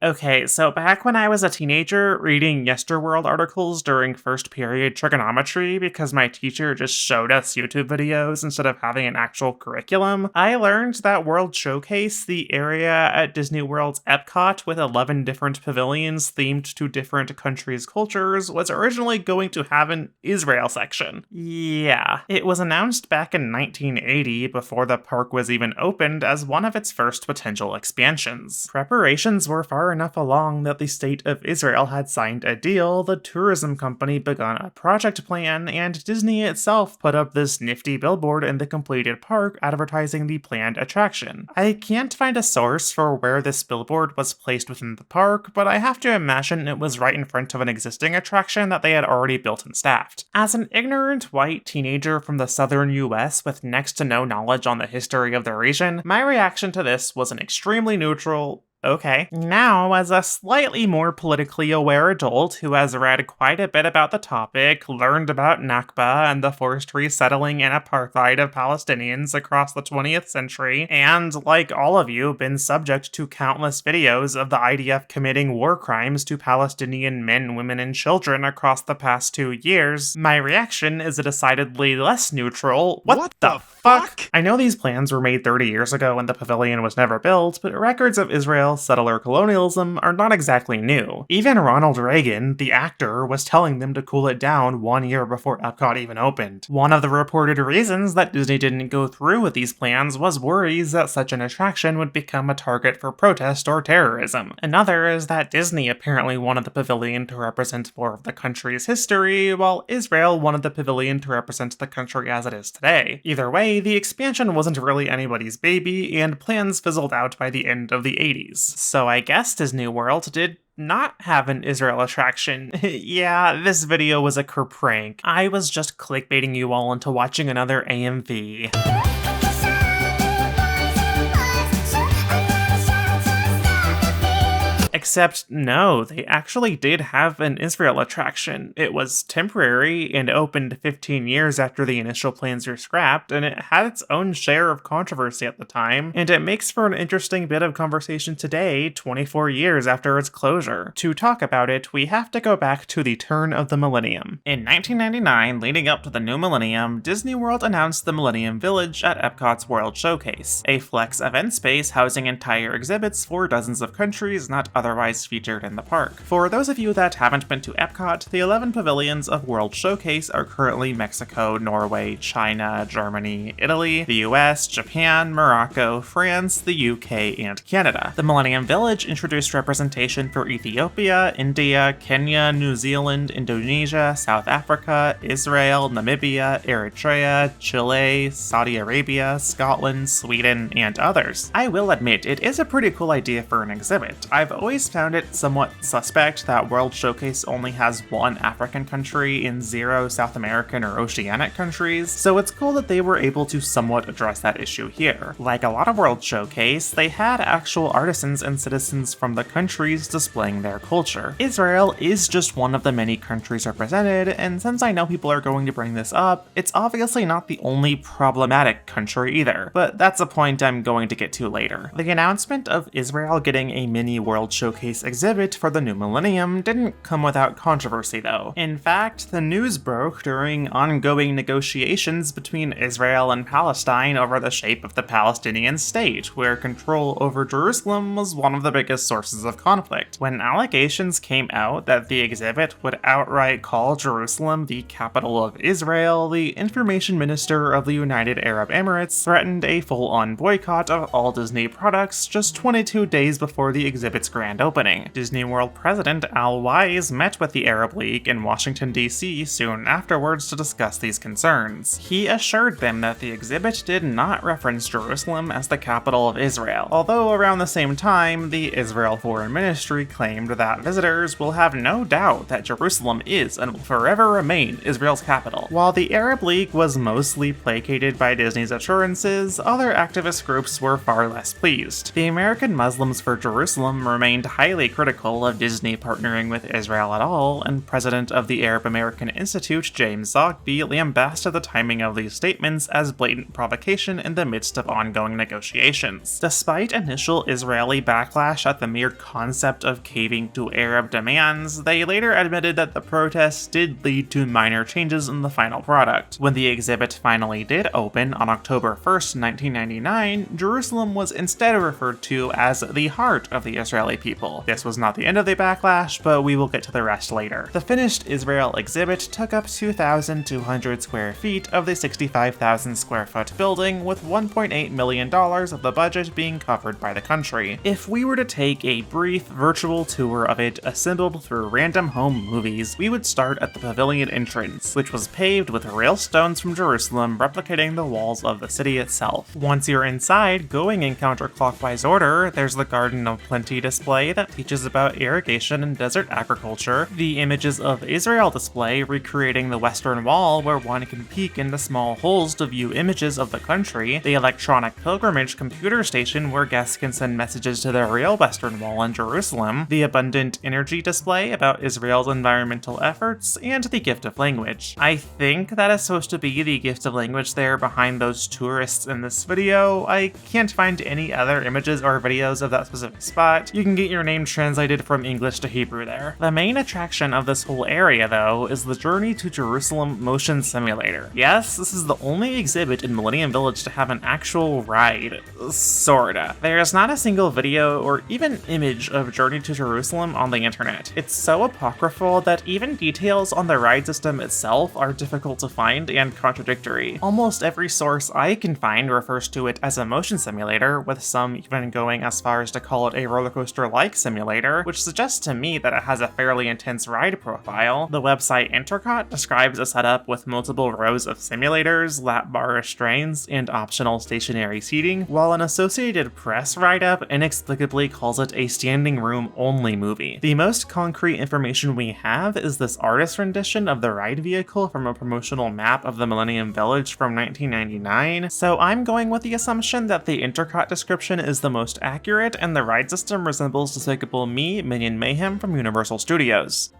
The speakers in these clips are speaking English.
Okay, so back when I was a teenager, reading Yesterworld articles during first period trigonometry because my teacher just showed us YouTube videos instead of having an actual curriculum, I learned that World Showcase, the area at Disney World's Epcot with 11 different pavilions themed to different countries' cultures, was originally going to have an Israel section. Yeah, it was announced back in 1980 before the park was even opened as one of its first potential expansions. Preparations were far enough along that the state of Israel had signed a deal, the tourism company begun a project plan, and Disney itself put up this nifty billboard in the completed park advertising the planned attraction. I can't find a source for where this billboard was placed within the park, but I have to imagine it was right in front of an existing attraction that they had already built and staffed. As an ignorant white teenager from the southern US with next to no knowledge on the history of the region, my reaction to this was an extremely neutral, okay. Now, as a slightly more politically aware adult who has read quite a bit about the topic, learned about Nakba and the forced resettling and apartheid of Palestinians across the 20th century, and, like all of you, been subject to countless videos of the IDF committing war crimes to Palestinian men, women, and children across the past 2 years, my reaction is a decidedly less neutral, what the fuck? I know these plans were made 30 years ago and the pavilion was never built, but records of Israel settler colonialism are not exactly new. Even Ronald Reagan, the actor, was telling them to cool it down 1 year before Epcot even opened. One of the reported reasons that Disney didn't go through with these plans was worries that such an attraction would become a target for protest or terrorism. Another is that Disney apparently wanted the pavilion to represent more of the country's history, while Israel wanted the pavilion to represent the country as it is today. Either way, the expansion wasn't really anybody's baby, and plans fizzled out by the end of the 80s. So I guess Disney World did not have an Israel attraction. Yeah, this video was a prank. I was just clickbaiting you all into watching another AMV. Except, no, they actually did have an Israel attraction. It was temporary and opened 15 years after the initial plans were scrapped, and it had its own share of controversy at the time, and it makes for an interesting bit of conversation today, 24 years after its closure. To talk about it, we have to go back to the turn of the millennium. In 1999, leading up to the new millennium, Disney World announced the Millennium Village at Epcot's World Showcase, a flex event space housing entire exhibits for dozens of countries not otherwise featured in the park. For those of you that haven't been to Epcot, the 11 pavilions of World Showcase are currently Mexico, Norway, China, Germany, Italy, the US, Japan, Morocco, France, the UK, and Canada. The Millennium Village introduced representation for Ethiopia, India, Kenya, New Zealand, Indonesia, South Africa, Israel, Namibia, Eritrea, Chile, Saudi Arabia, Scotland, Sweden, and others. I will admit, it is a pretty cool idea for an exhibit. I've always found it somewhat suspect that World Showcase only has one African country and 0 South American or Oceanic countries, so it's cool that they were able to somewhat address that issue here. Like a lot of World Showcase, they had actual artisans and citizens from the countries displaying their culture. Israel is just one of the many countries represented, and since I know people are going to bring this up, it's obviously not the only problematic country either, but that's a point I'm going to get to later. The announcement of Israel getting a mini World Showcase exhibit for the new millennium didn't come without controversy though. In fact, the news broke during ongoing negotiations between Israel and Palestine over the shape of the Palestinian state, where control over Jerusalem was one of the biggest sources of conflict. When allegations came out that the exhibit would outright call Jerusalem the capital of Israel, the information minister of the United Arab Emirates threatened a full-on boycott of all Disney products just 22 days before the exhibit's grand opening. Disney World President Al Wise met with the Arab League in Washington, D.C. soon afterwards to discuss these concerns. He assured them that the exhibit did not reference Jerusalem as the capital of Israel, although around the same time, the Israel Foreign Ministry claimed that visitors will have no doubt that Jerusalem is and will forever remain Israel's capital. While the Arab League was mostly placated by Disney's assurances, other activist groups were far less pleased. The American Muslims for Jerusalem remained highly critical of Disney partnering with Israel at all, and president of the Arab American Institute, James Zogby, lambasted the timing of these statements as blatant provocation in the midst of ongoing negotiations. Despite initial Israeli backlash at the mere concept of caving to Arab demands, they later admitted that the protests did lead to minor changes in the final product. When the exhibit finally did open on October 1st, 1999, Jerusalem was instead referred to as the heart of the Israeli people. This was not the end of the backlash, but we will get to the rest later. The finished Israel exhibit took up 2,200 square feet of the 65,000 square foot building, with $1.8 million of the budget being covered by the country. If we were to take a brief virtual tour of it assembled through random home movies, we would start at the Pavilion entrance, which was paved with real stones from Jerusalem replicating the walls of the city itself. Once you're inside, going in counterclockwise order, there's the Garden of Plenty display that teaches about irrigation and desert agriculture, the Images of Israel display recreating the Western Wall where one can peek into small holes to view images of the country, the Electronic Pilgrimage computer station where guests can send messages to the real Western Wall in Jerusalem, the Abundant Energy display about Israel's environmental efforts, and the Gift of Language. I think that is supposed to be the Gift of Language there behind those tourists in this video. I can't find any other images or videos of that specific spot. You can get your name translated from English to Hebrew there. The main attraction of this whole area, though, is the Journey to Jerusalem motion simulator. Yes, this is the only exhibit in Millennium Village to have an actual ride. Sorta. There's not a single video or even image of Journey to Jerusalem on the internet. It's so apocryphal that even details on the ride system itself are difficult to find and contradictory. Almost every source I can find refers to it as a motion simulator, with some even going as far as to call it a roller coaster-like simulator, which suggests to me that it has a fairly intense ride profile. The website Epcot describes a setup with multiple rows of simulators, lap bar restraints, and optional stationary seating, while an Associated Press write-up inexplicably calls it a standing room only movie. The most concrete information we have is this artist rendition of the ride vehicle from a promotional map of the Millennium Village from 1999, so I'm going with the assumption that the Epcot description is the most accurate and the ride system resembles Despicable Me, Minion Mayhem from Universal Studios.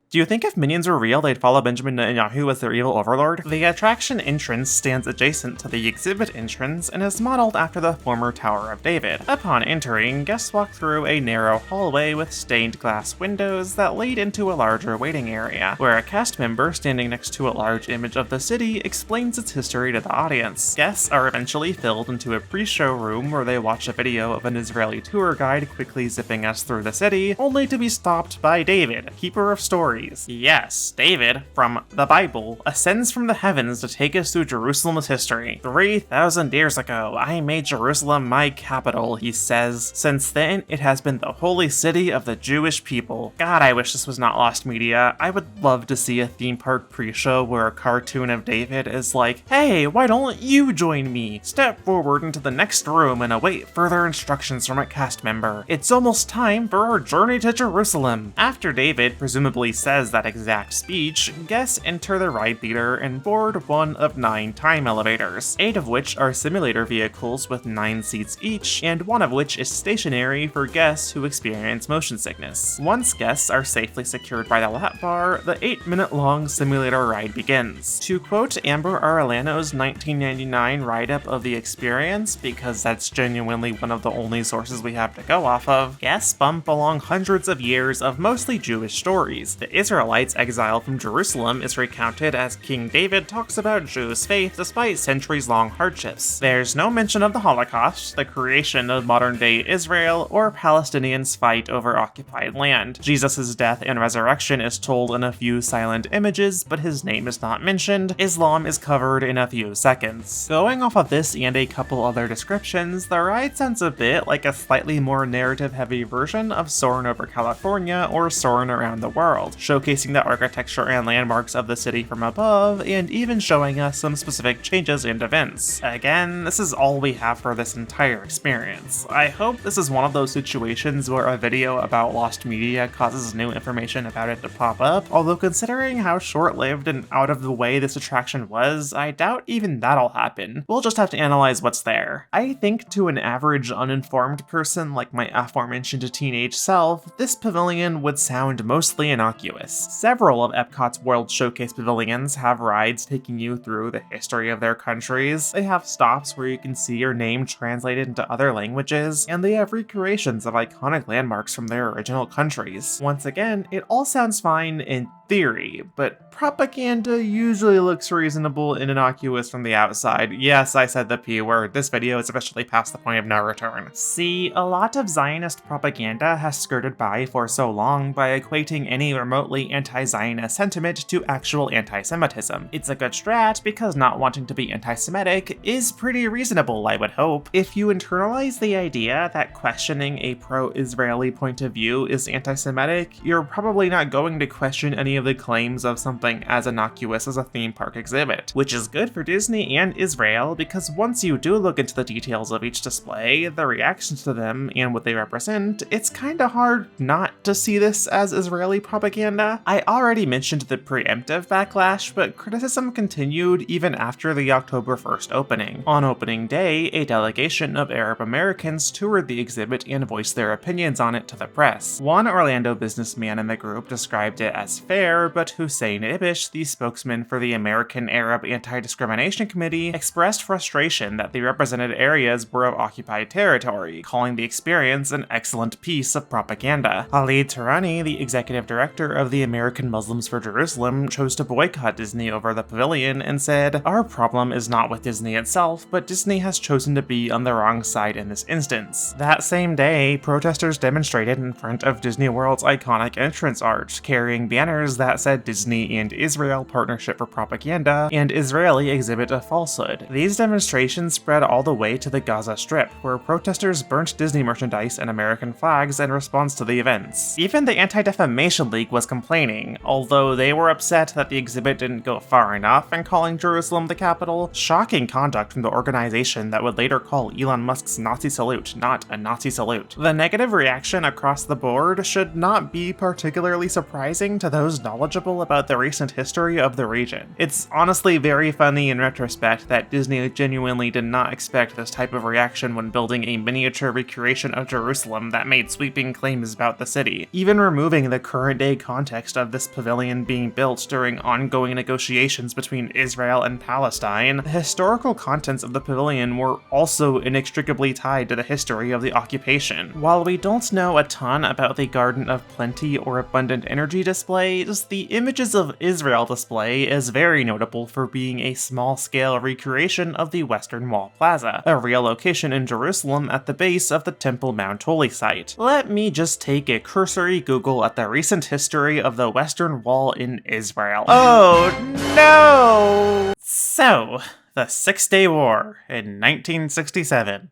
Do you think if minions were real, they'd follow Benjamin Netanyahu as their evil overlord? The attraction entrance stands adjacent to the exhibit entrance and is modeled after the former Tower of David. Upon entering, guests walk through a narrow hallway with stained glass windows that lead into a larger waiting area, where a cast member standing next to a large image of the city explains its history to the audience. Guests are eventually filled into a pre-show room where they watch a video of an Israeli tour guide quickly zipping us through the city, only to be stopped by David, keeper of stories. Yes, David, from the Bible, ascends from the heavens to take us through Jerusalem's history. 3,000 years ago, I made Jerusalem my capital, he says. Since then, it has been the holy city of the Jewish people. God, I wish this was not lost media. I would love to see a theme park pre-show where a cartoon of David is like, hey, why don't you join me? Step forward into the next room and await further instructions from a cast member. It's almost time for our journey to Jerusalem. After David presumably says that exact speech, guests enter the ride theater and board one of 9 time elevators, 8 of which are simulator vehicles with 9 seats each, and one of which is stationary for guests who experience motion sickness. Once guests are safely secured by the lap bar, the 8-minute-long simulator ride begins. To quote Amber Arellano's 1999 write-up of the experience, because that's genuinely one of the only sources we have to go off of, guests bump along hundreds of years of mostly Jewish stories. The Israelites' exile from Jerusalem is recounted as King David talks about Jews' faith despite centuries-long hardships. There's no mention of the Holocaust, the creation of modern-day Israel, or Palestinians' fight over occupied land. Jesus' death and resurrection is told in a few silent images, but his name is not mentioned. Islam is covered in a few seconds. Going off of this and a couple other descriptions, the ride sounds a bit like a slightly more narrative-heavy version of Soarin' Over California or Soarin' Around the World. showcasing the architecture and landmarks of the city from above, and even showing us some specific changes and events. Again, this is all we have for this entire experience. I hope this is one of those situations where a video about lost media causes new information about it to pop up, although considering how short-lived and out of the way this attraction was, I doubt even that'll happen. We'll just have to analyze what's there. I think to an average uninformed person like my aforementioned teenage self, this pavilion would sound mostly innocuous. Several of Epcot's World Showcase pavilions have rides taking you through the history of their countries. They have stops where you can see your name translated into other languages, and they have recreations of iconic landmarks from their original countries. Once again, it all sounds fine in theory, but propaganda usually looks reasonable and innocuous from the outside. Yes, I said the P word. This video is officially past the point of no return. See, a lot of Zionist propaganda has skirted by for so long by equating any remotely anti-Zionist sentiment to actual anti-Semitism. It's a good strat because not wanting to be anti-Semitic is pretty reasonable, I would hope. If you internalize the idea that questioning a pro-Israeli point of view is anti-Semitic, you're probably not going to question any of the claims of something as innocuous as a theme park exhibit, which is good for Disney and Israel because once you do look into the details of each display, the reactions to them, and what they represent, it's kinda hard not to see this as Israeli propaganda. I already mentioned the preemptive backlash, but criticism continued even after the October 1st opening. On opening day, a delegation of Arab Americans toured the exhibit and voiced their opinions on it to the press. One Orlando businessman in the group described it as fair, but Hussein Ibish, the spokesman for the American Arab Anti-Discrimination Committee, expressed frustration that the represented areas were of occupied territory, calling the experience an excellent piece of propaganda. Khalid Turani, the executive director of the American Muslims for Jerusalem, chose to boycott Disney over the pavilion and said, "Our problem is not with Disney itself, but Disney has chosen to be on the wrong side in this instance." That same day, protesters demonstrated in front of Disney World's iconic entrance arch, carrying banners that said Disney and Israel Partnership for Propaganda and Israeli Exhibit of Falsehood. These demonstrations spread all the way to the Gaza Strip, where protesters burnt Disney merchandise and American flags in response to the events. Even the Anti-Defamation League was complaining, although they were upset that the exhibit didn't go far enough in calling Jerusalem the capital. Shocking conduct from the organization that would later call Elon Musk's Nazi salute not a Nazi salute. The negative reaction across the board should not be particularly surprising to those knowledgeable about the recent history of the region. It's honestly very funny in retrospect that Disney genuinely did not expect this type of reaction when building a miniature recreation of Jerusalem that made sweeping claims about the city. Even removing the current day context of this pavilion being built during ongoing negotiations between Israel and Palestine, the historical contents of the pavilion were also inextricably tied to the history of the occupation. While we don't know a ton about the Garden of Plenty or Abundant Energy displays, the images of Israel display is very notable for being a small-scale recreation of the Western Wall Plaza, a real location in Jerusalem at the base of the Temple Mount Holy site. Let me just take a cursory Google at the recent history of the Western Wall in Israel. Oh no! So, the Six-Day War in 1967.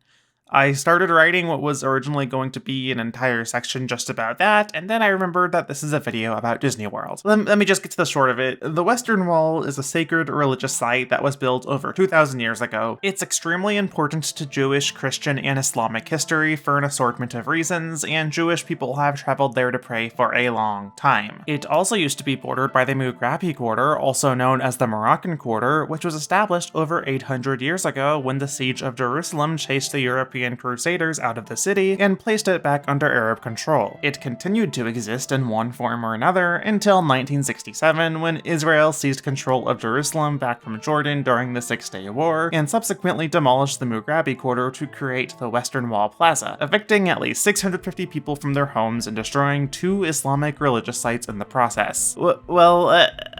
I started writing what was originally going to be an entire section just about that, and then I remembered that this is a video about Disney World. Let me just get to the short of it. The Western Wall is a sacred religious site that was built over 2,000 years ago. It's extremely important to Jewish, Christian, and Islamic history for an assortment of reasons, and Jewish people have traveled there to pray for a long time. It also used to be bordered by the Mughrabi Quarter, also known as the Moroccan Quarter, which was established over 800 years ago when the siege of Jerusalem chased the European Crusaders out of the city and placed it back under Arab control. It continued to exist in one form or another until 1967 when Israel seized control of Jerusalem back from Jordan during the Six-Day War and subsequently demolished the Mughrabi Quarter to create the Western Wall Plaza, evicting at least 650 people from their homes and destroying 2 Islamic religious sites in the process.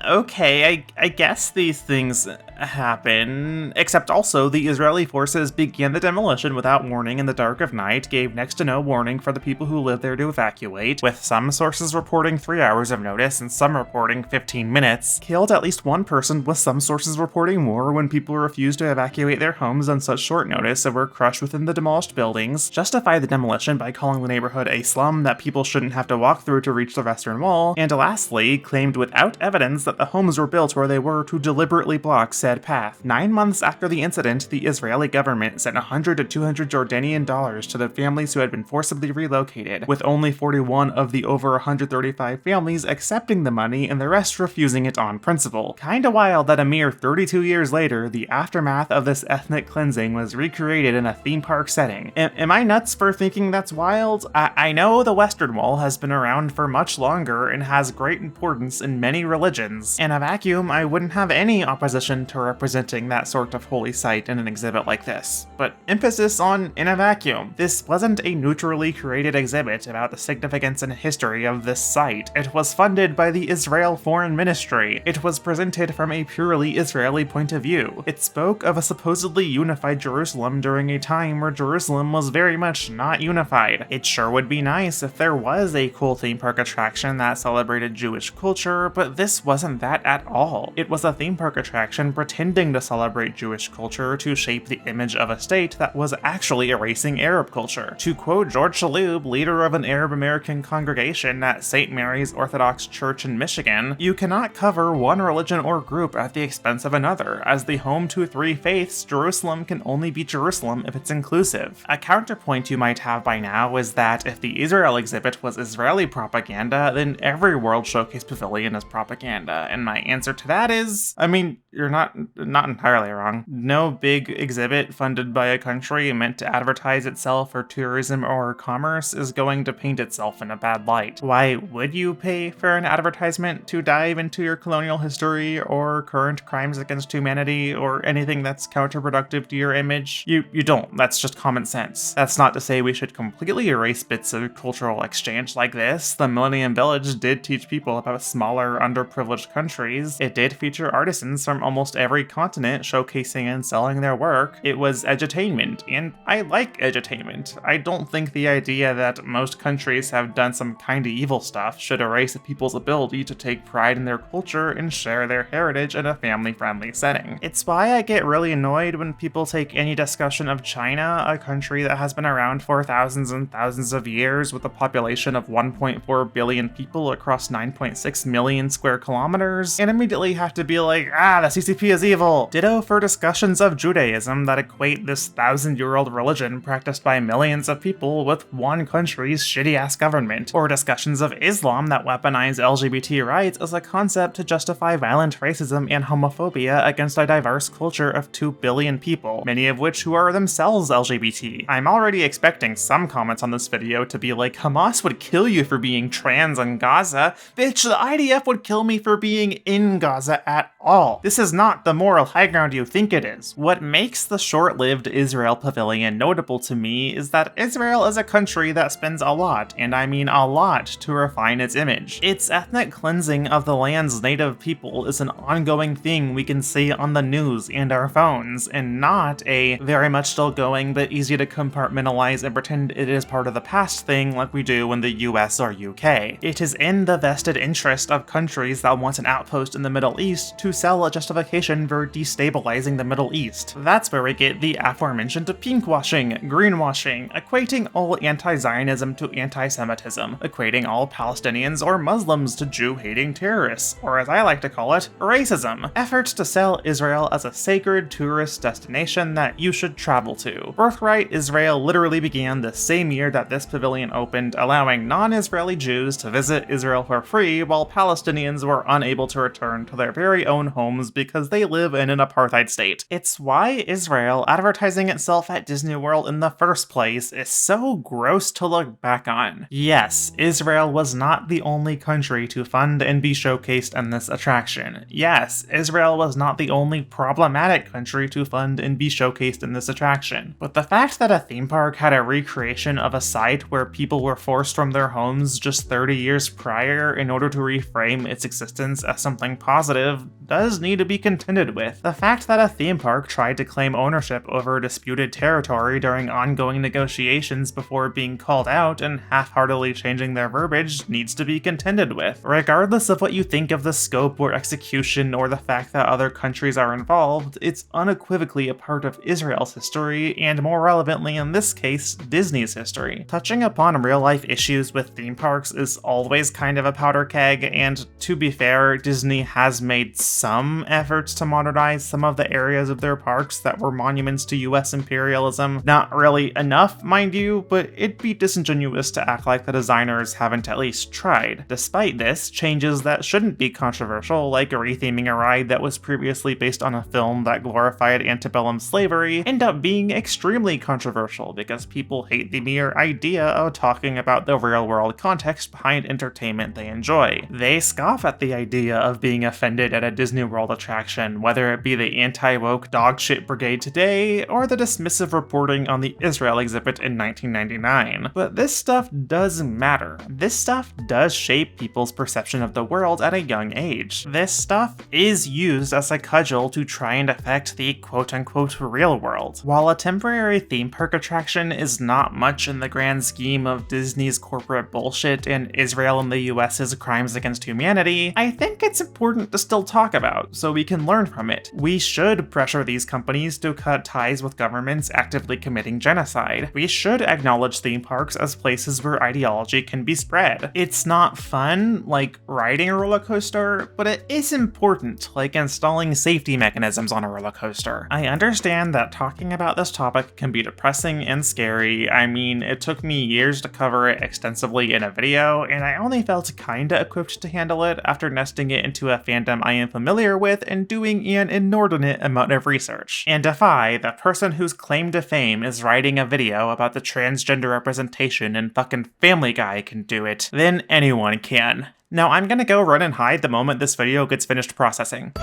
Okay, I guess these things happen. Except also, the Israeli forces began the demolition without warning in the dark of night, gave next to no warning for the people who lived there to evacuate, with some sources reporting 3 hours of notice and some reporting 15 minutes, killed at least one person, with some sources reporting more when people refused to evacuate their homes on such short notice and were crushed within the demolished buildings, justified the demolition by calling the neighborhood a slum that people shouldn't have to walk through to reach the Western Wall, and lastly, claimed without evidence that the homes were built where they were to deliberately block said path. 9 months after the incident, the Israeli government sent $100 to $200 Jordanian dollars to the families who had been forcibly relocated, with only 41 of the over 135 families accepting the money and the rest refusing it on principle. Kinda wild that a mere 32 years later, the aftermath of this ethnic cleansing was recreated in a theme park setting. Am I nuts for thinking that's wild? I know the Western Wall has been around for much longer and has great importance in many religions. In a vacuum, I wouldn't have any opposition to representing that sort of holy site in an exhibit like this. But emphasis on in a vacuum. This wasn't a neutrally created exhibit about the significance and history of this site. It was funded by the Israel Foreign Ministry. It was presented from a purely Israeli point of view. It spoke of a supposedly unified Jerusalem during a time where Jerusalem was very much not unified. It sure would be nice if there was a cool theme park attraction that celebrated Jewish culture, but this wasn't that at all. It was a theme park attraction pretending to celebrate Jewish culture to shape the image of a state that was actually erasing Arab culture. To quote George Shaloub, leader of an Arab American congregation at St. Mary's Orthodox Church in Michigan, you cannot cover one religion or group at the expense of another. As the home to 3 faiths, Jerusalem can only be Jerusalem if it's inclusive. A counterpoint you might have by now is that if the Israel exhibit was Israeli propaganda, then every World Showcase Pavilion is propaganda, and my answer to that is, I mean, you're not entirely wrong. No big exhibit funded by a country meant to advertise itself for tourism or commerce is going to paint itself in a bad light. Why would you pay for an advertisement to dive into your colonial history or current crimes against humanity or anything that's counterproductive to your image? You don't. That's just common sense. That's not to say we should completely erase bits of cultural exchange like this. The Millennium Village did teach people about smaller, underprivileged countries. It did feature artisans from almost every continent showcasing and selling their work. It was edutainment, and I like edutainment. I don't think the idea that most countries have done some kinda evil stuff should erase people's ability to take pride in their culture and share their heritage in a family-friendly setting. It's why I get really annoyed when people take any discussion of China, a country that has been around for thousands and thousands of years with a population of 1.4 billion people across 9.6 million square kilometers, and immediately have to be like, the CCP is evil. Ditto for discussions of Judaism that equate this 1,000-year-old religion practiced by millions of people with one country's shitty-ass government, or discussions of Islam that weaponize LGBT rights as a concept to justify violent racism and homophobia against a diverse culture of 2 billion people, many of which who are themselves LGBT. I'm already expecting some comments on this video to be like, Hamas would kill you for being trans in Gaza. Bitch, the IDF would kill me for being in Gaza at all. This is not the moral high ground you think it is. What makes the short-lived Israel Pavilion notable to me is that Israel is a country that spends a lot, and I mean a lot, to refine its image. Its ethnic cleansing of the land's native people is an ongoing thing we can see on the news and our phones, and not a very much still going but easy to compartmentalize and pretend it is part of the past thing like we do in the US or UK. It is in the vested interest of countries that want an outpost in the Middle East to sell a justification for destabilizing the Middle East. That's where we get the aforementioned pinkwashing, greenwashing, equating all anti-Zionism to anti-Semitism, equating all Palestinians or Muslims to Jew-hating terrorists, or as I like to call it, racism. Efforts to sell Israel as a sacred tourist destination that you should travel to. Birthright Israel literally began the same year that this pavilion opened, allowing non-Israeli Jews to visit Israel for free while Palestinians were unable to return to their very own homes because they live in an apartheid state. It's why Israel advertising itself at Disney World in the first place is so gross to look back on. Yes, Israel was not the only country to fund and be showcased in this attraction. Yes, Israel was not the only problematic country to fund and be showcased in this attraction. But the fact that a theme park had a recreation of a site where people were forced from their homes just 30 years prior in order to reframe its existence reasons as something positive does need to be contended with. The fact that a theme park tried to claim ownership over disputed territory during ongoing negotiations before being called out and half-heartedly changing their verbiage needs to be contended with. Regardless of what you think of the scope or execution or the fact that other countries are involved, it's unequivocally a part of Israel's history, and more relevantly in this case, Disney's history. Touching upon real-life issues with theme parks is always kind of a powder keg, and to be fair, Disney has made some efforts to modernize some of the areas of their parks that were monuments to US imperialism. Not really enough, mind you, but it'd be disingenuous to act like the designers haven't at least tried. Despite this, changes that shouldn't be controversial, like retheming a ride that was previously based on a film that glorified antebellum slavery, end up being extremely controversial because people hate the mere idea of talking about the real-world context behind entertainment they enjoy. They scoff at the idea of being offended at a Disney World attraction, whether it be the anti-woke dogshit brigade today, or the dismissive reporting on the Israel exhibit in 1999. But this stuff does matter. This stuff does shape people's perception of the world at a young age. This stuff is used as a cudgel to try and affect the quote-unquote real world. While a temporary theme park attraction is not much in the grand scheme of Disney's corporate bullshit and Israel and the US's crimes against humanity, I think it's important to still talk about, so we can learn from it. We should pressure these companies to cut ties with governments actively committing genocide. We should acknowledge theme parks as places where ideology can be spread. It's not fun, like riding a roller coaster, but it is important, like installing safety mechanisms on a roller coaster. I understand that talking about this topic can be depressing and scary. I mean, it took me years to cover it extensively in a video, and I only felt kinda equipped to handle it after nesting it into a fandom I am familiar with and doing an inordinate amount of research. And if I, the person whose claim to fame is writing a video about the transgender representation in fucking Family Guy can do it, then anyone can. Now I'm gonna go run and hide the moment this video gets finished processing.